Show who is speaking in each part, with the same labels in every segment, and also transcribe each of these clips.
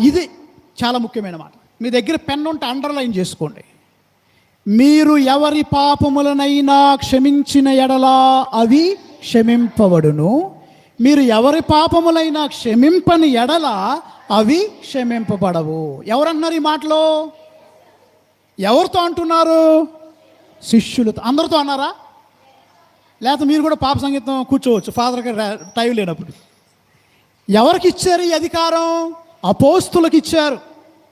Speaker 1: ఇది చాలా ముఖ్యమైన మాట. మీ దగ్గర పెన్ ఉంటే అండర్లైన్ చేసుకోండి. మీరు ఎవరి పాపములనైనా క్షమించిన ఎడలా అవి క్షమింపబడును, మీరు ఎవరి పాపములైనా క్షమింపని ఎడల అవి క్షమింపబడవు. ఎవరన్నారు ఈ మాటలో? ఎవరితో అంటున్నారు? శిష్యులతో. అందరితో అన్నారా? లేకపోతే మీరు కూడా పాప సంగీతం కూర్చోవచ్చు ఫాదర్ గారు టైం లేనప్పుడు. ఎవరికి ఇచ్చారు ఈ అధికారం? అపోస్తులకు ఇచ్చారు,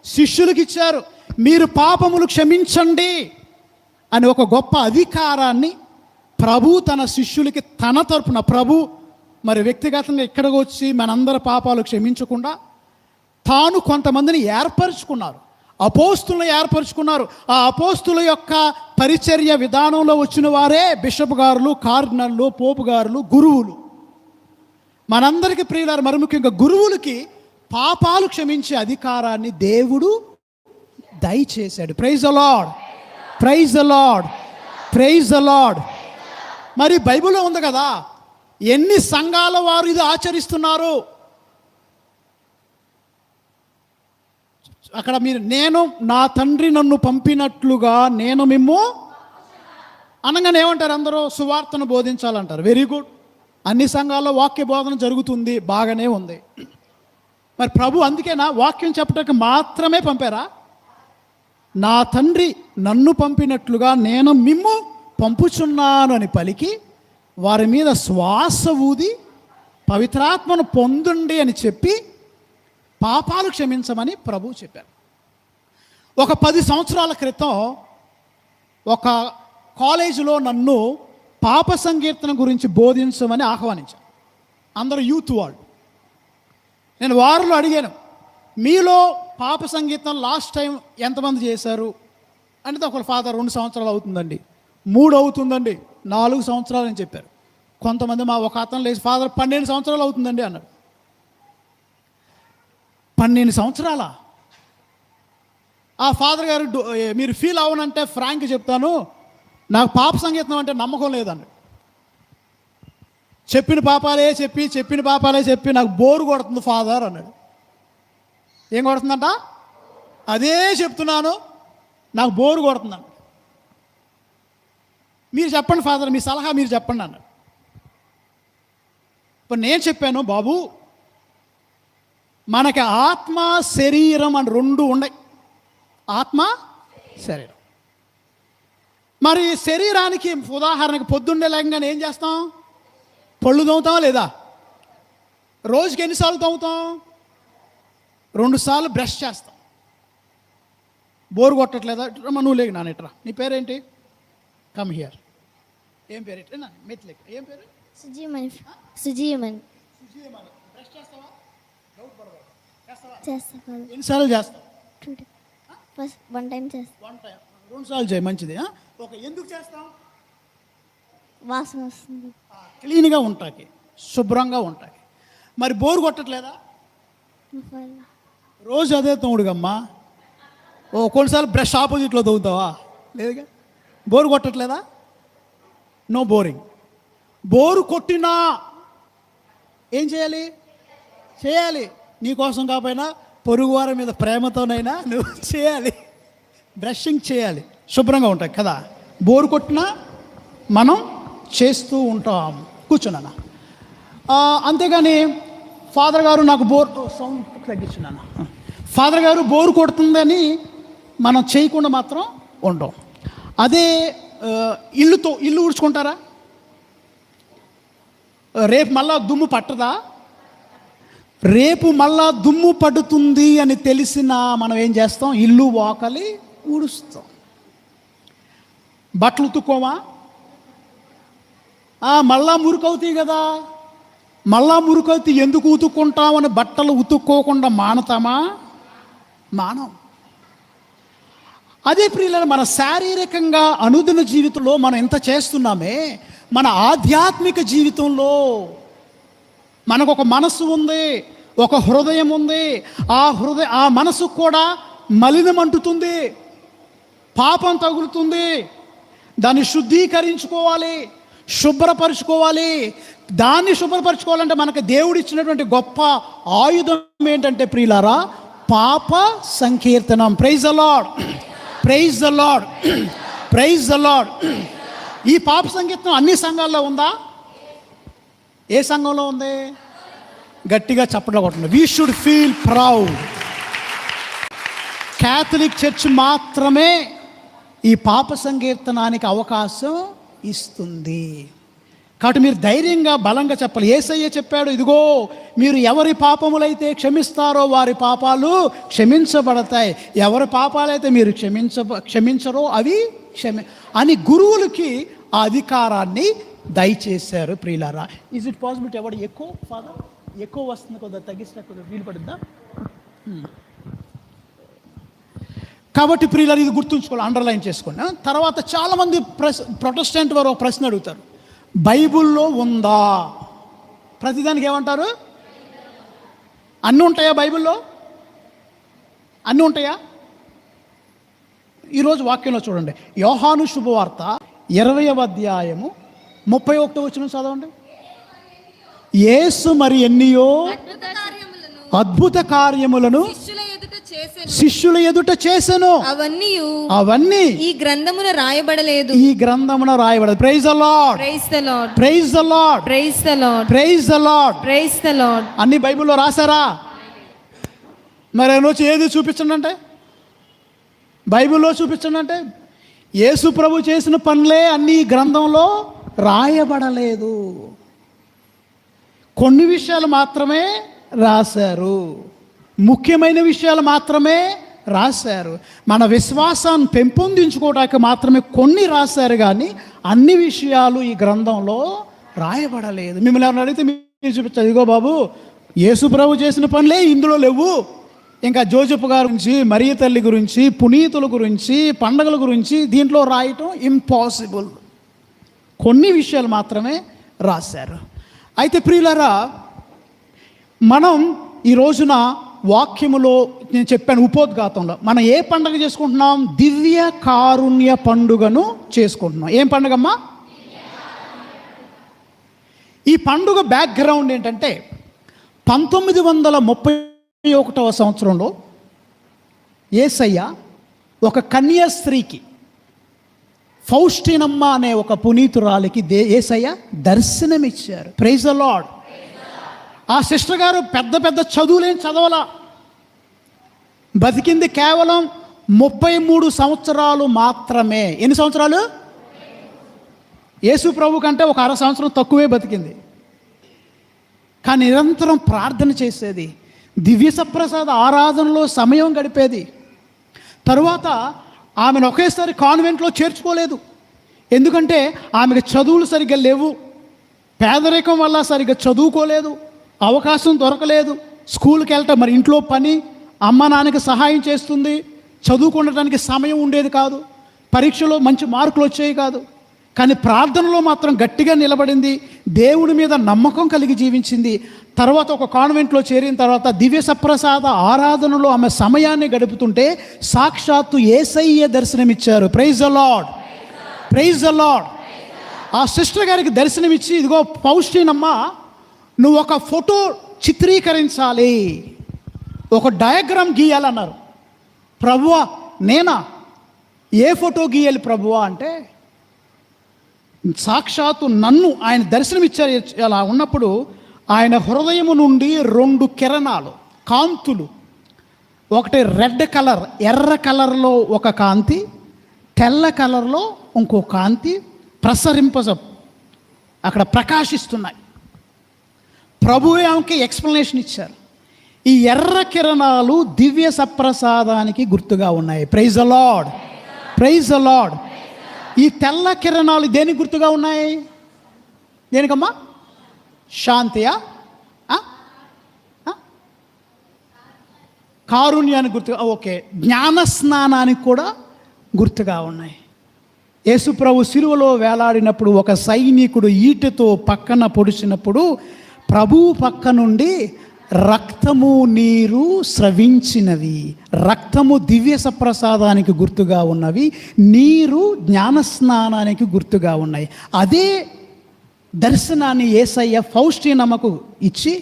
Speaker 1: శిష్యులకు ఇచ్చారు. మీరు పాపములు క్షమించండి అని ఒక గొప్ప అధికారాన్ని ప్రభు తన శిష్యులకి తన తరపున ప్రభు మరి వ్యక్తిగతంగా ఇక్కడికి వచ్చి మనందరి పాపాలు క్షమించకుండా తాను కొంతమందిని ఏర్పరచుకున్నారు, అపోస్తులను ఏర్పరచుకున్నారు. ఆ అపోస్తుల యొక్క పరిచర్య విధానంలో వచ్చిన వారే బిషప్ గారులు, కార్డినల్లు, పోపు గారులు, గురువులు. మనందరికీ ప్రియులారు, మరి ముఖ్యంగా గురువులకి పాపాలు క్షమించే అధికారాన్ని దేవుడు దయచేశాడు. Praise the lord, praise the lord, praise the lord. మరి బైబిల్లో ఉంది కదా, ఎన్ని సంఘాల వారు ఇది ఆచరిస్తున్నారు. అక్కడ మీరు నేను నా తండ్రి నన్ను పంపినట్లుగా నేను మిమ్ము అనగానే ఏమంటారు అందరూ? సువార్తను బోధించాలంటారు. Very good. అన్ని సంఘాల్లో వాక్య బోధన జరుగుతుంది, బాగానే ఉంది. మరి ప్రభు అందుకేనా వాక్యం చెప్పడానికి మాత్రమే పంపారా? నా తండ్రి నన్ను పంపినట్లుగా నేను మిమ్ము పంపుచున్నాను అని పలికి వారి మీద శ్వాస ఊది పవిత్రాత్మను పొందండి అని చెప్పి పాపాలు క్షమించమని ప్రభు చెప్పారు. ఒక 10 సంవత్సరాల క్రితం ఒక కాలేజీలో నన్ను పాప సంకీర్తన గురించి బోధించమని ఆహ్వానించాను. అందరూ యూత్ వాళ్ళు. నేను వారిలో అడిగాను, మీలో పాప సంగీతం లాస్ట్ టైం ఎంతమంది చేశారు అంటే ఒకరు ఫాదర్ 2 సంవత్సరాలు అవుతుందండి, 3 అవుతుందండి, 4 సంవత్సరాలు అని చెప్పారు. కొంతమంది ఒక అతను లేచి ఫాదర్ 12 సంవత్సరాలు అవుతుందండి అన్నాడు. 12 సంవత్సరాలా? ఆ ఫాదర్ గారు మీరు ఫీల్ అవనంటే ఫ్రాంక్ చెప్తాను, నాకు పాప సంగీతం అంటే నమ్మకం లేదన్నాడు. చెప్పిన పాపాలే చెప్పి నాకు బోరు కొడుతుంది ఫాదర్ అన్నాడు. ఏం కొడుతుందంట? అదే చెప్తున్నాను, నాకు బోరు కొడుతుందంట. మీరు చెప్పండి ఫాదర్, మీ సలహా మీరు చెప్పండి అన్నాడు. ఇప్పుడు నేను చెప్పాను, బాబు మనకి ఆత్మ శరీరం అని 2 ఉన్నాయి. ఆత్మ శరీరం. మరి శరీరానికి ఉదాహరణకి పొద్దున్నే లేకగానే ఏం చేస్తాం? పళ్ళు తోముతామా లేదా? రోజుకి ఎన్నిసార్లు తోముతాం? 2 సార్లు బ్రష్ చేస్తాం. బోరు కొట్టట్లేదా? నువ్వు లేక నాన్న ఇట్రా. నీ పేరేంటి? Come here. ఏం పేరు? ఇట్లా మెట్లెక్క. ఏం పేరు?
Speaker 2: సుజీమణి.
Speaker 1: బ్రష్ చేస్తావా?
Speaker 2: చేస్తా.
Speaker 1: ఎన్నిసార్లు చేస్తావు?
Speaker 2: 1 టైం చేస్తా.
Speaker 1: 1 టైం. 2 సార్లు చేయి, మంచిది. ఓకే, ఎందుకు చేస్తాం?
Speaker 2: వాసన వస్తుంది,
Speaker 1: క్లీన్గా ఉంటాకి, శుభ్రంగా ఉంటాకి. మరి బోరు కొట్టట్లేదా? రోజు అదే తోముడుగమ్మా. కొన్నిసార్లు బ్రష్ ఆపోజిట్లో తోగుతావా? లేదుగా. బోరు కొట్టట్లేదా? No boring. బోరు కొట్టినా ఏం చేయాలి? నీకోసం కాకపోయినా పొరుగువారి మీద ప్రేమతోనైనా నువ్వు చేయాలి, బ్రషింగ్ చేయాలి, శుభ్రంగా ఉంటాయి కదా. బోరు కొట్టినా మనం చేస్తూ ఉంటాం. కూర్చున్నాను. అంతేగాని ఫాదర్ గారు నాకు సౌండ్ తగ్గించున్నాను, ఫాదర్ గారు బోరు కొడుతుందని మనం చేయకుండా మాత్రం ఉండం. అదే ఇల్లు ఊడ్చుకుంటారా? రేపు మళ్ళా దుమ్ము పట్టదా? రేపు మళ్ళా దుమ్ము పడుతుంది అని తెలిసిన మనం ఏం చేస్తాం? ఇల్లు వాకలి ఊడుస్తాం. బట్టలు ఉతుక్కోమా? మళ్ళా మురుకవుతాయి కదా. మళ్ళా మురుకవుతాయి, ఎందుకు ఉతుక్కుంటామని బట్టలు ఉతుక్కోకుండా మానతామా? మానం. అదే ప్రియులను మన శారీరకంగా అనుదిన జీవితంలో మనం ఎంత చేస్తున్నామే, మన ఆధ్యాత్మిక జీవితంలో మనకు ఒక మనస్సు ఉంది, ఒక హృదయం ఉంది. ఆ మనసుకు కూడా మలినం అంటుతుంది, పాపం తగులుతుంది. దాన్ని శుద్ధీకరించుకోవాలి, శుభ్రపరచుకోవాలి. దాన్ని శుభ్రపరచుకోవాలంటే మనకు దేవుడు ఇచ్చినటువంటి గొప్ప ఆయుధం ఏంటంటే ప్రియులారా, పాప సంకీర్తనం. Praise the lord, praise the lord, praise the lord. ఈ పాప సంకీర్తనం అన్ని సంఘాల్లో ఉందా? ఏ సంఘంలో ఉంది? గట్టిగా చప్పట్లు కొట్టండి. We should feel proud. Catholic church మాత్రమే ఈ పాప సంకీర్తనానికి అవకాశం ఇస్తుంది. కాబట్టి మీరు ధైర్యంగా బలంగా చెప్పాలి. యేసయ్య చెప్పాడు, ఇదిగో మీరు ఎవరి పాపములైతే క్షమిస్తారో వారి పాపాలు క్షమించబడతాయి, ఎవరి పాపాలైతే మీరు క్షమించరో అవి అని గురువులకి ఆ అధికారాన్ని దయచేశారు. ప్రియులారా, ఈజ్ ఇట్ పాసిబుల్ ఎవడు ఎక్కువ ఫాదర్ ఎక్కువ వస్తుంది, కొద్దిగా తగ్గిస్తే కొద్దిగా వీలు పడుద్దా? కాబట్టి ప్రియులారా, ఇది గుర్తుంచుకోవాలి, అండర్లైన్ చేసుకోండి. తర్వాత చాలామంది ప్రొటెస్టెంట్ వారు ఒక ప్రశ్న అడుగుతారు, బైబిల్లో ఉందా? ప్రతిదానికి ఏమంటారు? అన్నీ ఉంటాయా బైబిల్లో? అన్నీ ఉంటాయా? ఈరోజు వాక్యంలో చూడండి, యోహాను శుభవార్త 20వ అధ్యాయము 31వ వచనం చదవండి. యేసు మరి ఎన్నియో అద్భుత కార్యములను శిష్యుల ఎదుట చేసెను, అవన్నీ ఈ గ్రంథమున రాయబడలేదు. ఈ గ్రంథమున రాయబడలేదు. Praise the lord, praise the lord, praise the lord, praise the lord, praise the lord, praise the lord. అన్ని బైబిల్లో రాశారా? మరి వచ్చి ఏది చూపించండి అంటే, బైబిల్లో చూపించండి అంటే, యేసు ప్రభు చేసిన పనులే అన్ని ఈ గ్రంథంలో రాయబడలేదు. కొన్ని విషయాలు మాత్రమే రాశారు, ముఖ్యమైన విషయాలు మాత్రమే రాశారు. మన విశ్వాసాన్ని పెంపొందించుకోవడానికి మాత్రమే కొన్ని రాశారు, కానీ అన్ని విషయాలు ఈ గ్రంథంలో రాయబడలేదు. మిమ్మల్ని ఎవరైనా అడిగితే మీరు చూపించారు, ఇదిగో బాబు యేసు ప్రభు చేసిన పనులే ఇందులో లేవు, ఇంకా జోజెఫ్ గారి గురించి, మరియ తల్లి గురించి, పునీతుల గురించి, పండగల గురించి దీంట్లో రాయటం ఇంపాసిబుల్. కొన్ని విషయాలు మాత్రమే రాశారు. అయితే ప్రియులారా, మనం ఈ రోజున వాక్యములో నేను చెప్పాను, ఉపోద్ఘాతంలో మనం ఏ పండుగ చేసుకుంటున్నాం? దివ్య కారుణ్య పండుగను చేసుకుంటున్నాం. ఏం పండుగమ్మా? ఈ పండుగ బ్యాక్గ్రౌండ్ ఏంటంటే, 1931వ సంవత్సరంలో యేసయ్య ఒక కన్యాస్త్రీకి, ఫౌస్టినమ్మ అనే ఒక పునీతురాలికి యేసయ్య దర్శనమిచ్చారు. Praise the lord. ఆ సిస్టర్ గారు పెద్ద పెద్ద చదువులేం చదవలా, బతికింది కేవలం 33 సంవత్సరాలు మాత్రమే. ఎన్ని సంవత్సరాలు? యేసు ప్రభు కంటే ఒక 1/2 సంవత్సరం తక్కువే బతికింది. కానీ నిరంతరం ప్రార్థన చేసేది, దివ్య సప్రసాద ఆరాధనలో సమయం గడిపేది. తరువాత ఆమెను ఒకేసారి కాన్వెంట్లో చేర్చుకోలేదు, ఎందుకంటే ఆమెకు చదువులు సరిగ్గా లేవు, పేదరికం వల్ల సరిగ్గా చదువుకోలేదు, అవకాశం దొరకలేదు. స్కూల్కి వెళ్ళటం, మరి ఇంట్లో పని, అమ్మ నాన్నకి సహాయం చేస్తుంది, చదువుకోవడానికి సమయం ఉండేది కాదు, పరీక్షలో మంచి మార్కులు వచ్చేవి కాదు. కానీ ప్రార్థనలో మాత్రం గట్టిగా నిలబడింది, దేవుడి మీద నమ్మకం కలిగి జీవించింది. తర్వాత ఒక కాన్వెంట్లో చేరిన తర్వాత దివ్య సప్రసాద ఆరాధనలో ఆమె సమయాన్ని గడుపుతుంటే సాక్షాత్తు యేసయ్య దర్శనమిచ్చారు. Praise the lord, praise the lord. ఆ సిస్టర్ గారికి దర్శనమిచ్చి, ఇదిగో ఫౌస్టినమ్మ, నువ్వు ఒక ఫోటో చిత్రీకరించాలి, ఒక డయాగ్రామ్ గీయాలన్నారు. ప్రభువా, నేనా? ఏ ఫోటో గీయాలి ప్రభువా అంటే, సాక్షాత్తు నన్ను ఆయన దర్శనమిచ్చారు. అలా ఉన్నప్పుడు ఆయన హృదయము నుండి 2 కిరణాలు, కాంతులు, ఒకటి రెడ్ కలర్, ఎర్ర కలర్లో ఒక కాంతి, తెల్ల కలర్లో ఇంకో కాంతి అక్కడ ప్రకాశిస్తున్నాయి. ప్రభువే ఆమెకి ఎక్స్ప్లెనేషన్ ఇచ్చారు. ఈ ఎర్ర కిరణాలు దివ్య సప్రసాదానికి గుర్తుగా ఉన్నాయి. Praise the lord, praise the lord. ఈ తెల్ల కిరణాలు దేనికి గుర్తుగా ఉన్నాయి? దేనికమ్మా? శాంతియా? కారుణ్యానికి గుర్తుగా, ఓకే, జ్ఞాన స్నానానికి కూడా గుర్తుగా ఉన్నాయి. యేసుప్రభు సిలువలో వేలాడినప్పుడు ఒక సైనికుడు ఈటెతో పక్కన పొడిచినప్పుడు ప్రభువు పక్క నుండి రక్తము నీరు స్రవించినవి. రక్తము దివ్య సప్రసాదానికి గుర్తుగా ఉన్నవి, నీరు జ్ఞానస్నానానికి గుర్తుగా ఉన్నాయి. అదే దర్శనాన్ని యేసయ్య ఫౌస్టినమ్మకు ఇచ్చి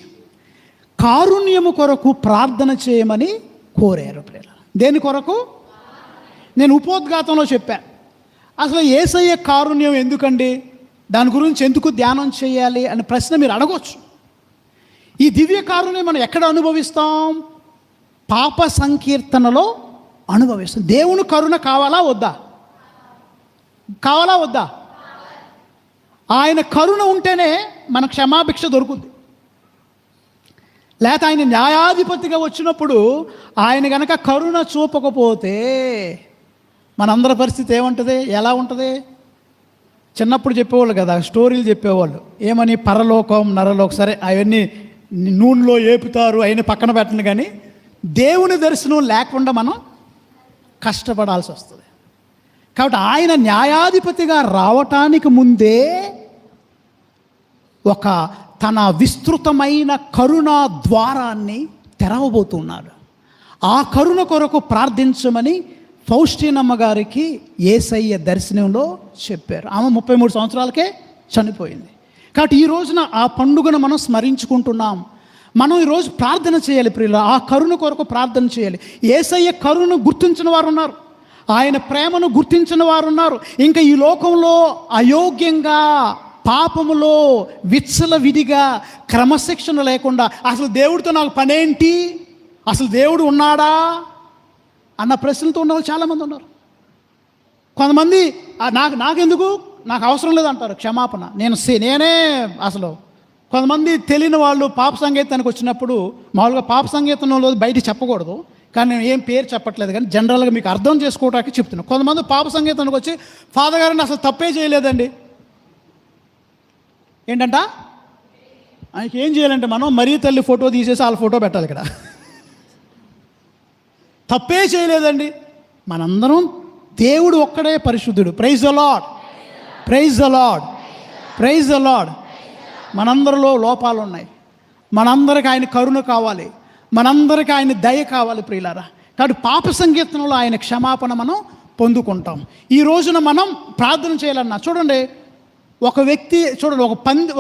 Speaker 1: కారుణ్యము కొరకు ప్రార్థన చేయమని కోరారు ప్రియులారా. దేని కొరకు? నేను ఉపోద్ఘాతంలో చెప్పాను. అసలు యేసయ్య కారుణ్యం ఎందుకండి, దాని గురించి ఎందుకు ధ్యానం చేయాలి అనే ప్రశ్న మీరు అడగవచ్చు. ఈ దివ్య కారుణ్యం మనం ఎక్కడ అనుభవిస్తాం? పాప సంకీర్తనలో అనుభవిస్తాం. దేవుని కరుణ కావాలా వద్దా? కావాలా వద్దా? ఆయన కరుణ ఉంటేనే మన క్షమాభిక్ష దొరుకుద్ది. లేకపోతే ఆయన న్యాయాధిపతిగా వచ్చినప్పుడు ఆయన కనుక కరుణ చూపకపోతే మనందరి పరిస్థితి ఏముంటుంది, ఎలా ఉంటుంది? చిన్నప్పుడు చెప్పేవాళ్ళు కదా, స్టోరీలు చెప్పేవాళ్ళు. ఏమని? పరలోకం, నరలోకం. సరే, అవన్నీ నూనెలో ఏపుతారు, అవన్నీ పక్కన పెట్టండి. కానీ దేవుని దర్శనం లేకుండా మనం కష్టపడాల్సి వస్తుంది. కాబట్టి ఆయన న్యాయాధిపతిగా రావటానికి ముందే ఒక తన విస్తృతమైన కరుణా ద్వారాన్ని తెరవబోతున్నాడు. ఆ కరుణ కొరకు ప్రార్థించమని ఫౌస్టీనమ్మ గారికి యేసయ్య దర్శనంలో చెప్పారు. ఆమె 33 సంవత్సరాలకే చనిపోయింది. కాబట్టి ఈ రోజున ఆ పండుగను మనం స్మరించుకుంటున్నాం. మనం ఈరోజు ప్రార్థన చేయాలి ప్రియుల, ఆ కరుణ కొరకు ప్రార్థన చేయాలి. యేసయ్య కరుణ గుర్తించిన వారు ఉన్నారు, ఆయన ప్రేమను గుర్తించిన వారు ఉన్నారు. ఇంకా ఈ లోకంలో అయోగ్యంగా, పాపములో విచ్చలవిడిగా, క్రమశిక్షణ లేకుండా అసలు దేవుడితో నాకు పనేంటి, అసలు దేవుడు ఉన్నాడా అన్న ప్రశ్నలతో ఉన్నవాళ్ళు చాలామంది ఉన్నారు. కొంతమంది నాకెందుకు, నాకు అవసరం లేదంటారు క్షమాపణ. నేనే అసలు కొంతమంది తెలియని వాళ్ళు పాప సంగీతానికి వచ్చినప్పుడు, మామూలుగా పాప సంగీతంలో బయట చెప్పకూడదు కానీ నేను ఏం పేరు చెప్పట్లేదు, కానీ జనరల్గా మీకు అర్థం చేసుకోవడానికి చెప్తున్నాను. కొంతమంది పాప సంగీతానికి వచ్చి, ఫాదర్ గారిని అసలు తప్పే చేయలేదండి. ఏంటంట? ఆయనకి ఏం చేయాలంటే మనం మరీ తల్లి ఫోటో తీసేసి వాళ్ళ ఫోటో పెట్టాలి ఇక్కడ. తప్పే చేయలేదండి. మనందరం దేవుడు ఒక్కడే పరిశుద్ధుడు. Praise the lord, praise the lord, praise the lord. మనందరిలో లోపాలు ఉన్నాయి. మనందరికి ఆయన కరుణ కావాలి, మనందరికి ఆయన దయ కావాలి ప్రియులారా. కాబట్టి పాప సంకీర్తనలో ఆయన క్షమాపణ మనం పొందుకుంటాం. ఈ రోజున మనం ప్రార్థన చేయాలన్నా చూడండి, ఒక వ్యక్తి చూడండి,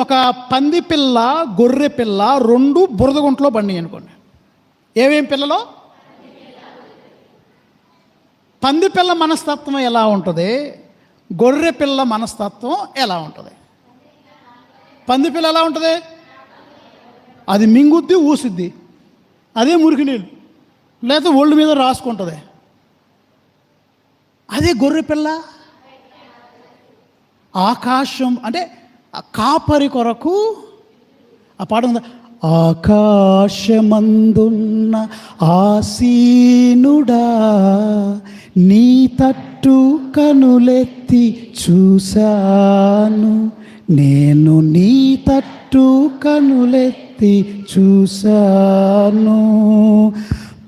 Speaker 1: ఒక పంది పిల్ల, గొర్రె పిల్ల 2 బురదగుంట్లో బండి అనుకోండి. ఏమేం పిల్లలో? పంది పిల్ల మనస్తత్వం ఎలా ఉంటుంది, గొర్రె పిల్ల మనస్తత్వం ఎలా ఉంటుంది? పంది పిల్ల ఎలా ఉంటుంది? అది మింగుద్ది, ఊసిద్ది, అదే మురికి నీళ్ళు, లేదా ఒళ్ళు మీద రాసుకుంటుంది. అదే గొర్రె పిల్ల ఆకాశం అంటే కాపరి కొరకు ఆ పాట ఉంది. ఆకాశమందున్న ఆసీనుడా నీ తట్టు కనులెత్తి చూశాను, నేను నీ తట్టు కనులెత్తి చూశాను.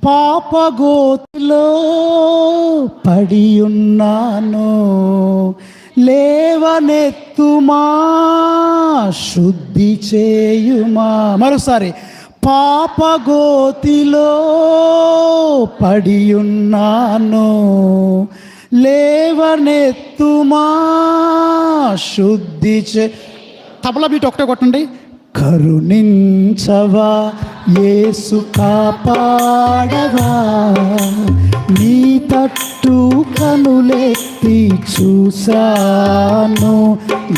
Speaker 1: పాపగోతిలో పడి ఉన్నాను, లేవనెత్తుమా, శుద్ధి చేయుమా. మరోసారి, పాపగోతిలో పడి ఉన్నాను, లేవనెత్తుమా, శుద్ధి చే. తబలా బీట్ ఒకటే కొట్టండి. కరుణించవా యేసు, కాపాడవా, నీ తట్టు కనులెత్తి చూశాను,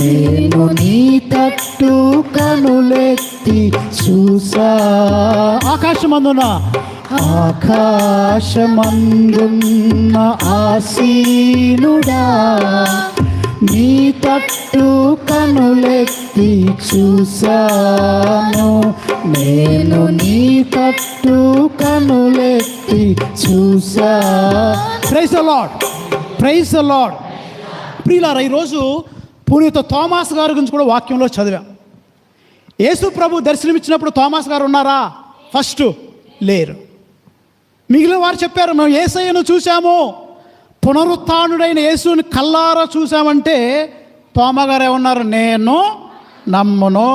Speaker 1: నేను నీ తట్టు కనులెత్తి చూసా. ఆకాశమందున ఆసీనుడా నీ తట్టు కనులెత్తి చూశాను, నేను నీ తట్టు కనులెత్తి చూసా. Praise the lord, praise the lord. ప్రియులారా, ఈరోజు పునీత థోమాస్ గారి గురించి కూడా వాక్యంలో చదివాం. యేసు ప్రభు దర్శనమిచ్చినప్పుడు థోమాస్ గారు ఉన్నారా? ఫస్ట్ లేరు. మిగిలిన వారు చెప్పారు, మేము యేసయ్యను చూసాము, పునరుత్థానుడైన యేసుని కల్లారా చూసామంటే తోమా గారు ఏమన్నారు? నేను నమ్మను.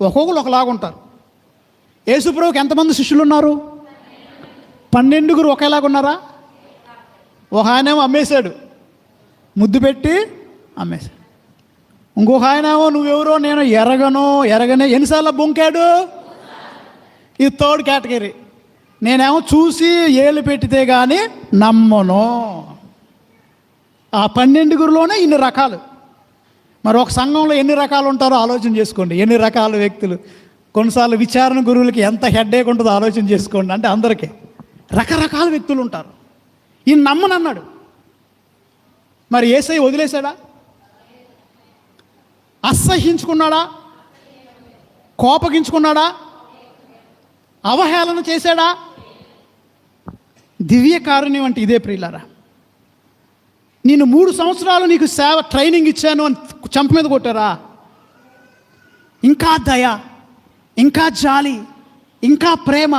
Speaker 1: ఒక్కొక్కరు ఒకలాగుంటారు. యేసు ప్రభువుకి ఎంతమంది శిష్యులు ఉన్నారు? 12 ఒకేలాగున్నారా? ఒక ఆయనేమో అమ్మేశాడు, ముద్దు పెట్టి అమ్మేశాడు. ఇంకొక ఆయనేమో నువ్వెవరో నేను ఎరగనే. ఎన్నిసార్లు బొంకాడు? ఇది 3rd కేటగిరీ. నేనేమో చూసి ఏళ్ళు పెట్టితే కానీ నమ్మను. ఆ 12 ఇన్ని రకాలు. మరి ఒక సంఘంలో ఎన్ని రకాలు ఉంటారో ఆలోచన చేసుకోండి. ఎన్ని రకాల వ్యక్తులు. కొన్నిసార్లు విచారణ గురువులకి ఎంత హెడ్ఏక్ ఉంటుందో ఆలోచన చేసుకోండి. అంటే అందరికీ రకరకాల వ్యక్తులు ఉంటారు. ఈయన నమ్మనన్నాడు. మరి యేసయ్య వదిలేశాడా? అసహ్యించుకున్నాడా? కోపగించుకున్నాడా? అవహేళన చేశాడా? దివ్య కారుణ్యం అంటే ఇదే ప్రియులారా. నేను 3 సంవత్సరాలు నీకు సేవ ట్రైనింగ్ ఇచ్చాను అని చంప మీద కొట్టారా? ఇంకా దయ, ఇంకా జాలి, ఇంకా ప్రేమ.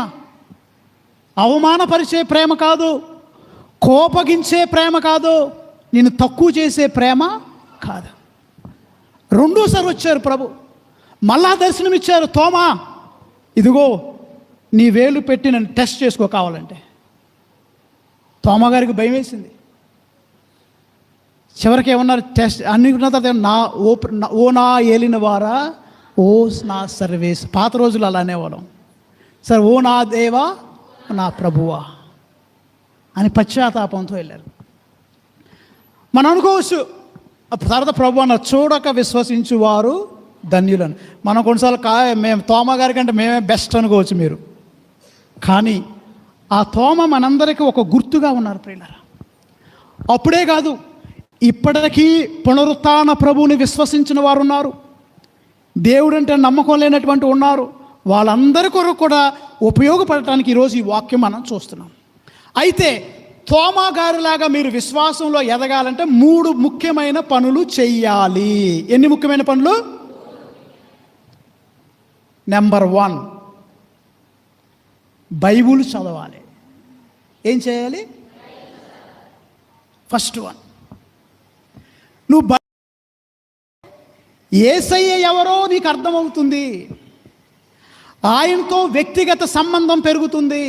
Speaker 1: అవమానపరిచే ప్రేమ కాదు, కోపగించే ప్రేమ కాదు, నిన్ను తక్కువ చేసే ప్రేమ కాదు. రెండోసారి వచ్చారు ప్రభు, మళ్ళా దర్శనమిచ్చారు. తోమా, ఇదిగో నీ వేలు పెట్టి నన్ను టెస్ట్ చేసుకో కావాలంటే. తోమా గారికి భయం వేసింది. చివరికి ఏమన్నారు? టెస్ట్ అన్ని ఉన్న తర్వాత ఓ నా ఏలిన వారా, ఓ నా సర్వేస్. పాత రోజులు అలా అనేవాళ్ళం. సరే, ఓ నా దేవా, నా ప్రభువా అని పశ్చాత్తాపంతో వెళ్ళారు. మనం అనుకోవచ్చు తర్వాత ప్రభు అన్న చూడక విశ్వసించు వారు ధన్యులను. మనం కొన్నిసార్లు మేము తోమ గారి కంటే మేమే బెస్ట్ అనుకోవచ్చు మీరు. కానీ ఆ తోమ మనందరికీ ఒక గుర్తుగా ఉన్నారు ప్రియులారా. అప్పుడే కాదు, ఇప్పటికీ పునరుత్థాన ప్రభువుని విశ్వసించిన వారు ఉన్నారు. దేవుడంటే నమ్మకం లేనటువంటి ఉన్నారు. వాళ్ళందరి కొరకు కూడా ఉపయోగపడటానికి ఈరోజు ఈ వాక్యం మనం చూస్తున్నాం. అయితే తోమా గారిలాగా మీరు విశ్వాసంలో ఎదగాలంటే 3 ముఖ్యమైన పనులు చెయ్యాలి. ఎన్ని ముఖ్యమైన పనులు? నెంబర్ 1, బైబుల్ చదవాలి. ఏం చేయాలి? ఫస్ట్ 1, నువ్వు యేసయ్య ఎవరో నీకు అర్థమవుతుంది. ఆయనతో వ్యక్తిగత సంబంధం పెరుగుతుంది.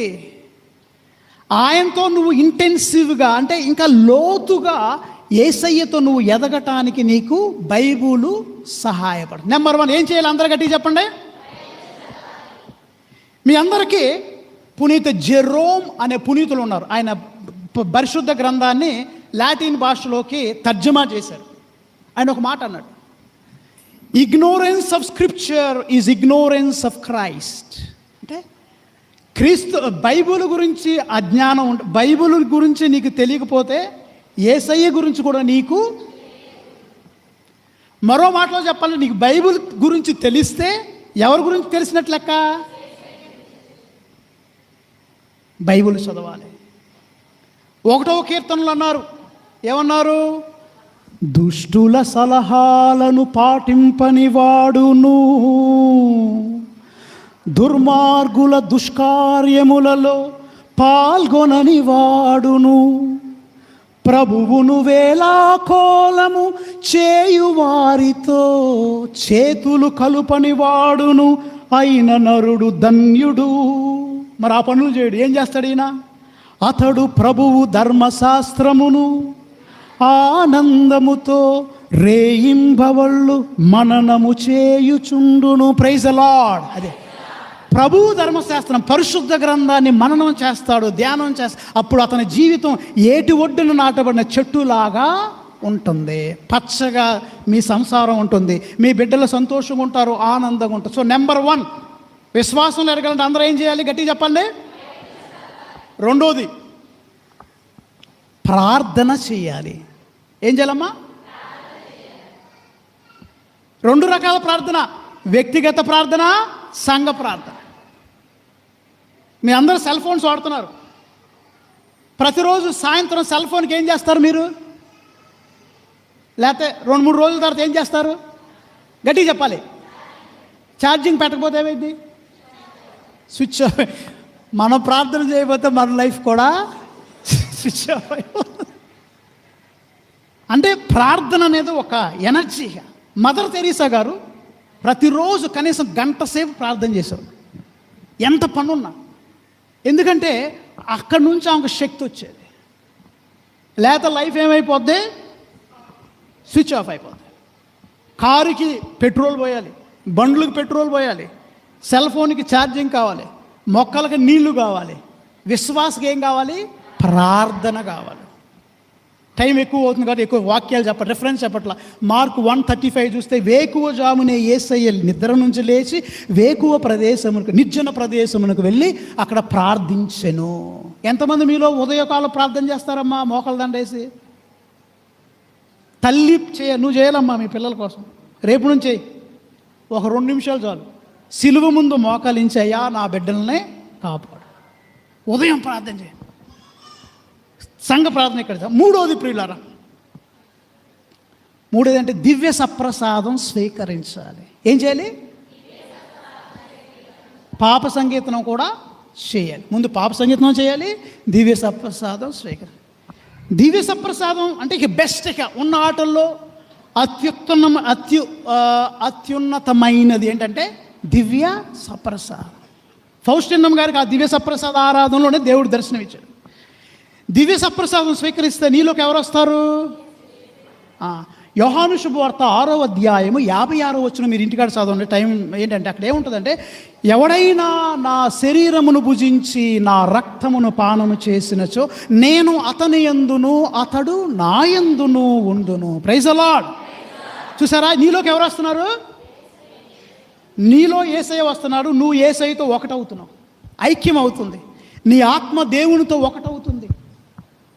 Speaker 1: ఆయనతో నువ్వు ఇంటెన్సివ్గా అంటే ఇంకా లోతుగా యేసయ్యతో నువ్వు ఎదగటానికి నీకు బైబులు సహాయపడుతుంది. నెంబర్ 1 ఏం చేయాలి? అందరూ గట్టిగా చెప్పండి. మీ అందరికీ పునీత జెరోమ్ అనే పునీతులు ఉన్నారు. ఆయన పరిశుద్ధ గ్రంథాన్ని లాటిన్ భాషలోకి తర్జుమా చేశారు. ఆయన ఒక మాట అన్నాడు, ignorance of scripture is ignorance of Christ. అంటే క్రీస్తు బైబిల్ గురించి అజ్ఞానం బైబిల్ గురించి నీకు తెలియకపోతే యేసయ్య గురించి కూడా నీకు, మరో మాటలో చెప్పాలి, నీకు బైబిల్ గురించి తెలిస్తే ఎవరి గురించి తెలిసినట్లు లెక్క? బైబిల్ చదవాలి. 1వ కీర్తనలు అన్నారు, ఏమన్నారు? దుష్టుల సలహాలను పాటింపని వాడును, దుర్మార్గుల దుష్కార్యములలో పాల్గొనని వాడును, ప్రభువును వేలాకోలము చేయువారితో చేతులు కలుపని వాడును అయిన నరుడు ధన్యుడు. మరి ఆ పనులు చేయడు. ఏం చేస్తాడు ఈయన? అతడు ప్రభువు ధర్మశాస్త్రమును ఆనందముతో రేయింబవళ్ళు మననము చేయుచుండును. Praise the lord. అదే ప్రభువు ధర్మశాస్త్రం, పరిశుద్ధ గ్రంథాన్ని మననం చేస్తాడు, ధ్యానం చేస్తాడు. అప్పుడు అతని జీవితం ఏటి ఒడ్డున నాటబడిన చెట్టులాగా ఉంటుంది. పచ్చగా మీ సంసారం ఉంటుంది, మీ బిడ్డలు సంతోషంగా ఉంటారు, ఆనందంగా ఉంటారు. సో నెంబర్ 1 విశ్వాసంలో ఎదగాలంటే అందరూ ఏం చేయాలి? గట్టిగా చెప్పండి. 2వది ప్రార్థన చేయాలి. ఏం చేయాలమ్మా? 2 రకాల ప్రార్థన, వ్యక్తిగత ప్రార్థన, సంఘ ప్రార్థన. మీ అందరూ సెల్ ఫోన్స్ వాడుతున్నారు. ప్రతిరోజు సాయంత్రం సెల్ ఫోన్కి ఏం చేస్తారు మీరు? లేకపోతే 2-3 రోజుల తర్వాత ఏం చేస్తారు? గట్టిగా చెప్పాలి. ఛార్జింగ్ పెట్టకపోతే ఏమైంది? Switch off. మనం ప్రార్థన చేయకపోతే మన లైఫ్ కూడా స్విచ్ ఆఫ్ అయిపోతుంది. అంటే ప్రార్థన అనేది ఒక ఎనర్జీ. మదర్ తెరీసా గారు ప్రతిరోజు కనీసం 1 గంట సేపు ప్రార్థన చేశారు, ఎంత పనున్నా. ఎందుకంటే అక్కడి నుంచి ఆమెకు శక్తి వచ్చేది. లేకపోతే లైఫ్ ఏమైపోద్ది? స్విచ్ ఆఫ్ అయిపోద్ది. కారుకి పెట్రోల్ పోయాలి, బండ్లకు పెట్రోల్ పోయాలి, సెల్ ఫోన్కి ఛార్జింగ్ కావాలి, మొక్కలకి నీళ్లు కావాలి, విశ్వాసకి ఏం కావాలి? ప్రార్థన కావాలి. టైం ఎక్కువ అవుతుంది కాబట్టి ఎక్కువ వాక్యాలు చెప్ప రిఫరెన్స్ చెప్పట్లా. మార్కు 1:35 చూస్తే, వేకువ జామునే యేసయ్య నిద్ర నుంచి లేచి వేకువ ప్రదేశమునకు, నిర్జన ప్రదేశమునకు వెళ్ళి అక్కడ ప్రార్థించెను. ఎంతమంది మీలో ఉదయకాలం ప్రార్థన చేస్తారమ్మా? మోకాళ్ళ దండేసి. తల్లి నువ్వు చేయాలమ్మా మీ పిల్లల కోసం. రేపు నుంచి ఒక 2 నిమిషాలు చాలు. సిలువ ముందు మోకాలించి, అయ్యా నా బిడ్డలనే కాపాడు. ఉదయం ప్రార్థన చేయండి. సంఘ ప్రార్థన ఇక్కడ. మూడోది ప్రియులారా, మూడోది అంటే దివ్య సప్రసాదం స్వీకరించాలి. ఏం చేయాలి? పాప సంగీతం కూడా చేయాలి. ముందు పాప సంగీతం చేయాలి, దివ్య సప్రసాదం స్వీకరించాలి. దివ్య సప్రసాదం అంటే ఇక బెస్ట్, ఇక ఉన్న ఆటల్లో అత్యున్నతమైనది ఏంటంటే దివ్య సప్రసాదం. ఫౌస్టిన్నం గారికి ఆ దివ్య సప్రసాద ఆరాధనలోనే దేవుడు దర్శనం ఇచ్చాడు. దివ్య సప్రసాదం స్వీకరిస్తే నీలోకి ఎవరు వస్తారు? యోహాను శుభవార్త 6వ అధ్యాయము 56వ వచనం మీరు ఇంటికాడ చదవండి. టైం ఏంటంటే అక్కడ ఏముంటుందంటే, ఎవడైనా నా శరీరమును భుజించి నా రక్తమును పానము చేసినచో నేను అతని యందును అతడు నా యందును ఉండును. Praise the lord. చూసారా, నీలోకి ఎవరు వస్తున్నారు? నీలో యేసయ్య వస్తున్నాడు. నువ్వు యేసయ్యతో ఒకటవుతున్నావు, ఐక్యం అవుతుంది. నీ ఆత్మ దేవునితో ఒకటవుతుంది.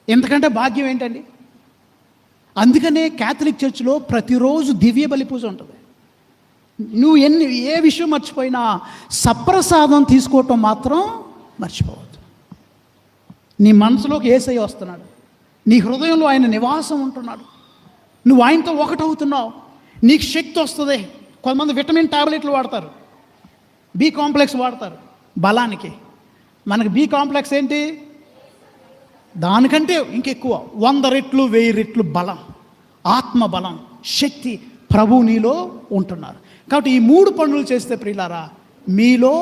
Speaker 1: ఎందుకంటే భాగ్యం ఏంటండి? అందుకనే క్యాథలిక్ చర్చ్లో ప్రతిరోజు దివ్య బలి పూజ ఉంటుంది. నువ్వు ఏ విషయం మర్చిపోయినా సప్రసాదం తీసుకోవటం మాత్రం మర్చిపోవద్దు. నీ మనసులోకి యేసయ్య వస్తున్నాడు, నీ హృదయంలో ఆయన నివాసం ఉంటున్నాడు, నువ్వు ఆయనతో ఒకటవుతున్నావు, నీకు శక్తి వస్తుంది. కొంతమంది విటమిన్ టాబ్లెట్లు వాడతారు, బి కాంప్లెక్స్ వాడతారు బలానికి. మనకి బి కాంప్లెక్స్ ఏంటి? దానికంటే ఇంకెక్కువ 100 రెట్లు 1000 రెట్లు బలం, ఆత్మ బలం, శక్తి ప్రభు నీలో ఉంటున్నారు. కాబట్టి ఈ 3 పనులు చేస్తే ప్రియులారా, మీలో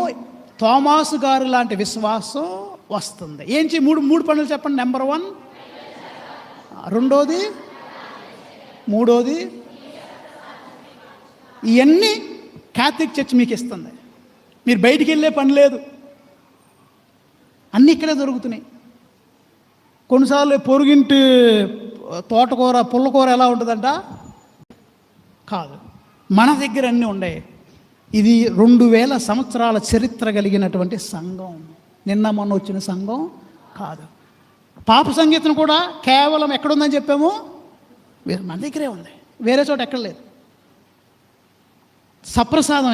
Speaker 1: తోమాసు గారు లాంటి విశ్వాసం వస్తుంది. ఏంటి మూడు పనులు చెప్పండి. నెంబర్ 1, రెండోది, మూడోది, ఇవన్నీ క్యాథలిక్ చర్చ్ మీకు ఇస్తుంది. మీరు బయటికి వెళ్ళే పని లేదు, అన్నీ ఇక్కడే దొరుకుతున్నాయి. కొన్నిసార్లు పొరుగింటి తోటకూర పుల్లకూర ఎలా ఉంటుందంట? కాదు, మన దగ్గర అన్నీ ఉన్నాయి. ఇది 2000 సంవత్సరాల చరిత్ర కలిగినటువంటి సంఘం. నిన్న మొన్న వచ్చిన సంఘం కాదు. పాప సంగీతం కూడా కేవలం ఎక్కడుందని చెప్పాము? మన దగ్గరే ఉంది, వేరే చోట ఎక్కడ లేదు. సప్రసాదం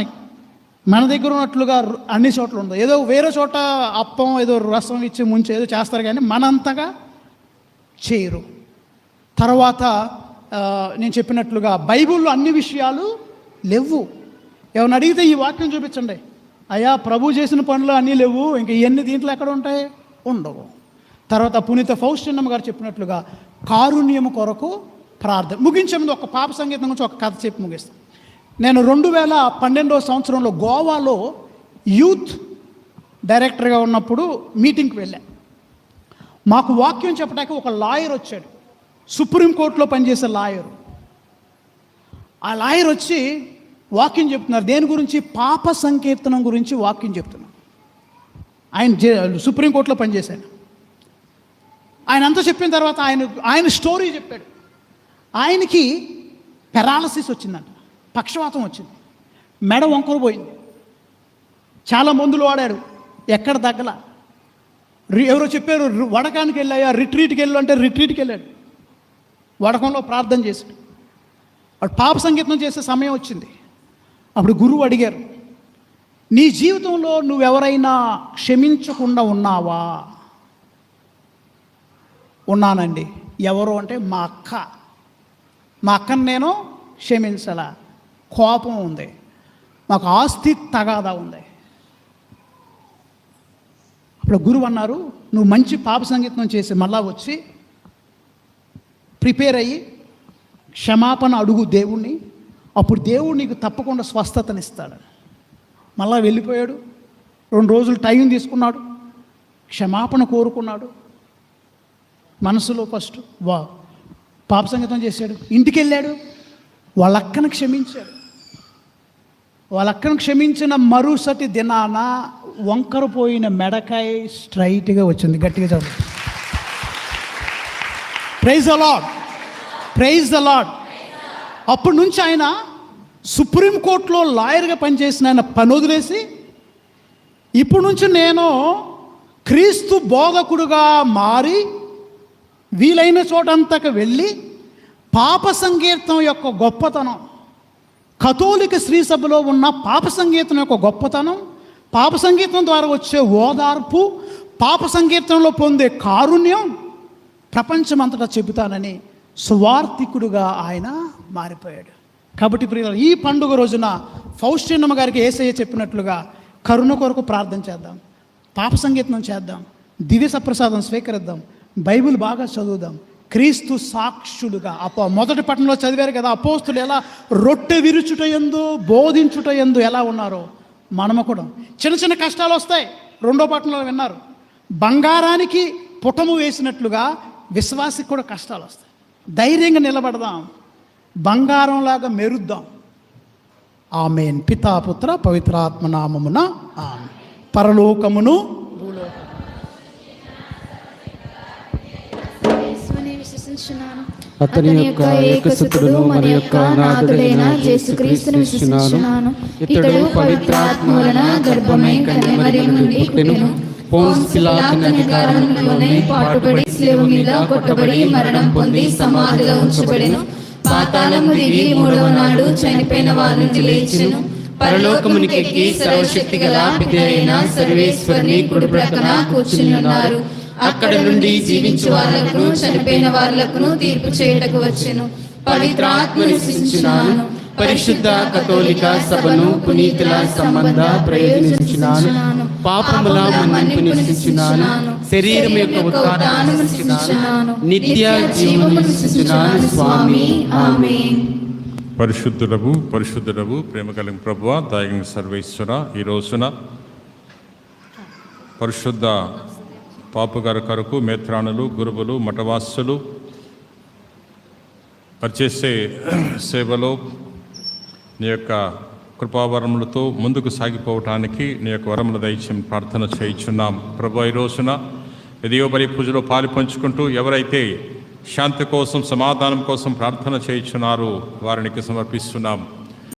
Speaker 1: మన దగ్గర ఉన్నట్లుగా అన్ని చోట్ల ఉండదు. ఏదో వేరే చోట అప్పం ఏదో రసం ఇచ్చి ముంచి ఏదో చేస్తారు, కానీ మనంతగా చేయరు. తర్వాత నేను చెప్పినట్లుగా బైబిల్లో అన్ని విషయాలు లేవు. ఏమైనా అడిగితే ఈ వాక్యం చూపించండి, అయ్యా ప్రభు చేసిన పనులు అన్నీ లేవు, ఇంకా ఇవన్నీ దీంట్లో ఎక్కడ ఉంటాయి? ఉండవు. తర్వాత పునీత ఫౌస్టిన్నం గారు చెప్పినట్లుగా కారుణ్యము కొరకు ప్రార్థన. ముగించే ముందు ఒక పాప సంగీతం గురించి ఒక కథ చెప్పి ముగిస్తాను. నేను 2012వ సంవత్సరంలో గోవాలో యూత్ డైరెక్టర్గా ఉన్నప్పుడు మీటింగ్కి వెళ్ళాను. మాకు వాక్యం చెప్పడానికి ఒక లాయర్ వచ్చాడు, సుప్రీంకోర్టులో పనిచేసే లాయర్. ఆ లాయర్ వచ్చి వాక్యం చెప్తున్నారు. దేని గురించి? పాప సంకీర్తనం గురించి వాక్యం చెప్తున్నారు. ఆయన సుప్రీంకోర్టులో పనిచేశాడు. ఆయన అంతా చెప్పిన తర్వాత ఆయన స్టోరీ చెప్పాడు. ఆయనకి పెరాలసిస్ వచ్చిందంట, పక్షవాతం వచ్చింది, మెడ వంకరు పోయింది, చాలా మందులు వాడాడు, ఎక్కడ తగ్గల. ఎవరో చెప్పారు వడకానికి వెళ్ళాయా, రిట్రీట్కి వెళ్ళు అంటే రిట్రీట్కి వెళ్ళాడు. వడకంలో ప్రార్థన చేశాడు. వాడు పాప సంగీతం చేసే సమయం వచ్చింది. అప్పుడు గురువు అడిగారు, నీ జీవితంలో నువ్వెవరైనా క్షమించకుండా ఉన్నావా? ఉన్నానండి. ఎవరు అంటే మా అక్కని నేను క్షమించాల, కోపం ఉంది, మాకు ఆస్తి తగాదా ఉంది. అప్పుడు గురువు అన్నారు, నువ్వు మంచి పాప సంగీతం చేసి మళ్ళా వచ్చి ప్రిపేర్ అయ్యి క్షమాపణ అడుగు దేవుణ్ణి, అప్పుడు దేవుడు నీకు తప్పకుండా స్వస్థతనిస్తాడు. మళ్ళా వెళ్ళిపోయాడు. 2 రోజులు టైం తీసుకున్నాడు, క్షమాపణ కోరుకున్నాడు మనసులో. ఫస్ట్ పాప సంగీతం చేశాడు, ఇంటికి వెళ్ళాడు, వాళ్ళ అక్కను క్షమించాడు. వాళ్ళ అక్కను క్షమించిన మరుసటి దినాన వంకర పోయిన మెడకాయ స్ట్రైట్గా వచ్చింది. గట్టిగా చదువు. Praise the lord, praise the lord. అప్పటి నుంచి ఆయన సుప్రీంకోర్టులో లాయర్గా పనిచేసిన ఆయన పని వదిలేసి ఇప్పుడు నుంచి నేను క్రీస్తు బోధకుడుగా మారి వీలైన చోటంతకు వెళ్ళి పాప సంగీతం యొక్క గొప్పతనం, కథోలిక శ్రీ సభలో ఉన్న పాప సంగీతం యొక్క గొప్పతనం, పాప సంగీతం ద్వారా వచ్చే ఓదార్పు, పాప సంగీతంలో పొందే కారుణ్యం ప్రపంచమంతటా చెబుతానని సువార్థికుడుగా ఆయన మారిపోయాడు. కాబట్టి ప్రియులారా, ఈ పండుగ రోజున ఫౌస్టినమ్మ గారికి యేసయ్య చెప్పినట్లుగా కరుణ కొరకు ప్రార్థన చేద్దాం, పాప సంగీతం చేద్దాం, దివ్య సప్రసాదం స్వీకరిద్దాం, బైబిల్ బాగా చదువుదాం, క్రీస్తు సాక్షులుగా. మొదటి పట్టణంలో చదివారు కదా, అపోస్తులు ఎలా రొట్టె విరుచుట యందు బోధించుట యందు ఎలా ఉన్నారో మనము కూడా. చిన్న చిన్న కష్టాలు వస్తాయి, రెండో పట్టణంలో విన్నారు. బంగారానికి పుటము వేసినట్లుగా విశ్వాసికి కూడా కష్టాలు వస్తాయి. ధైర్యంగా నిలబడదాం, బంగారంలాగా మెరుద్దాం. ఆమేన్. పితా పుత్ర పవిత్రాత్మ నామమున ఆమేన్. పరలోకమును
Speaker 3: అతని యొక్క ఏకసుతుడును మన యొక్క నాథుడైన యేసుక్రీస్తును విశ్వసించుచున్నాను. ఇతడు పవిత్రాత్మ వలన గర్భమై కన్యమరియ నుండి పుట్టెను. పోన్స్ పిలాతు అధికారంలోనే పాటుపడి శిలువ మీద కొట్టబడి మరణం పొంది సమాధిలో ఉంచబడెను. పాతాళము దిగి మూడవ నాడు చనిపోయిన వారి నుండి లేచెను. పరలోకమునికెక్కి సర్వశక్తి గల పిత అయిన సర్వేశ్వరుని కుడి ప్రక్కన కూర్చుని ఉన్నారు. అక్కడ నుండి జీవించు వాళ్లకును చనిపోయిన వాళ్లకును తీర్పు చేయుటకు వచ్చెను. పవిత్రాత్మను విశ్వసించుచున్నాను. పరిశుద్ధ కథోలిక సభను పునీతుల సంబంధ ప్రయోజనించుచున్నాను. పాపముల మన్నింపు నిశ్చయించుచున్నాను. శరీరం యొక్క ఉత్థానము నిశ్చయించుచున్నాను. నిత్య జీవము నిశ్చయించుచున్నాను. స్వామి ఆమేన్.
Speaker 4: పరిశుద్ధుడవు ప్రేమ కలిగిన ప్రభువా, దయగలిగిన సర్వేశ్వర, ఈ రోజున పరిశుద్ధ పాపుగారి కొరకు మేత్రాణులు, గురువులు, మఠవాసులు పరిచేసే సేవలో నీ యొక్క కృపావరములతో ముందుకు సాగిపోవటానికి నీ యొక్క వరముల దయచేయమని ప్రార్థన చేయించున్నాం. ప్రభు, ఈ రోజున ఎదియో బలి పూజలో పాలు పంచుకుంటూ ఎవరైతే శాంతి కోసం, సమాధానం కోసం ప్రార్థన చేయించున్నారో వారికి సమర్పిస్తున్నాం.